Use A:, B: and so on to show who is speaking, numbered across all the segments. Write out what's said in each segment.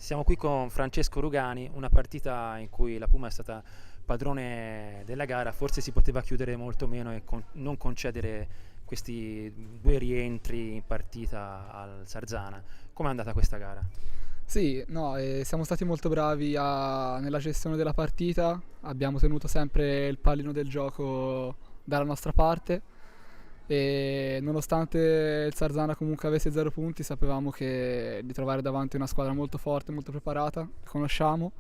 A: Siamo qui con Francesco Rugani, una partita in cui la Puma è stata padrone della gara, forse si poteva chiudere molto meno e non concedere questi due rientri in partita al Sarzana. Com'è andata questa gara?
B: Sì, no, siamo stati molto bravi nella gestione della partita, abbiamo tenuto sempre il pallino del gioco dalla nostra parte e nonostante il Sarzana comunque avesse 0 punti sapevamo di trovare davanti una squadra molto forte, molto preparata, che conosciamo,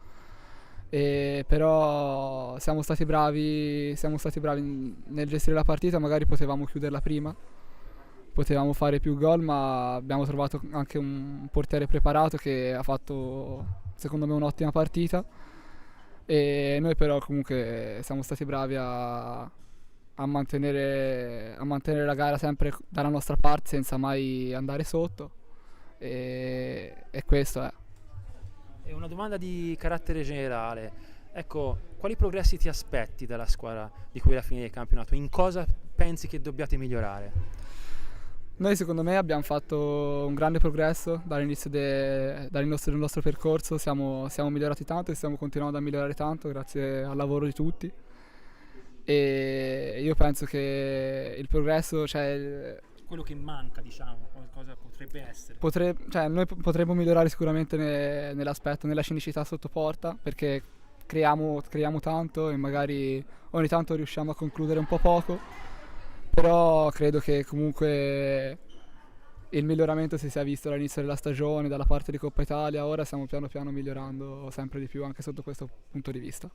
B: però siamo stati bravi nel gestire la partita, magari potevamo chiuderla prima, potevamo fare più gol, ma abbiamo trovato anche un portiere preparato che ha fatto secondo me un'ottima partita e noi però comunque siamo stati bravi a mantenere la gara sempre dalla nostra parte senza mai andare sotto e questo è.
A: È una domanda di carattere generale. Ecco, quali progressi ti aspetti dalla squadra di qui alla fine del campionato? In cosa pensi che dobbiate migliorare?
B: Noi secondo me abbiamo fatto un grande progresso dall'inizio del nostro percorso, siamo migliorati tanto e stiamo continuando a migliorare tanto grazie al lavoro di tutti e io penso che il progresso, cioè,
A: Quello che manca, diciamo, cosa potrebbe essere?
B: noi potremmo migliorare sicuramente nell'aspetto, nella cinicità sotto porta perché creiamo tanto e magari ogni tanto riusciamo a concludere un po' poco, però credo che comunque il miglioramento si sia visto all'inizio della stagione, dalla parte di Coppa Italia, ora stiamo piano piano migliorando sempre di più anche sotto questo punto di vista.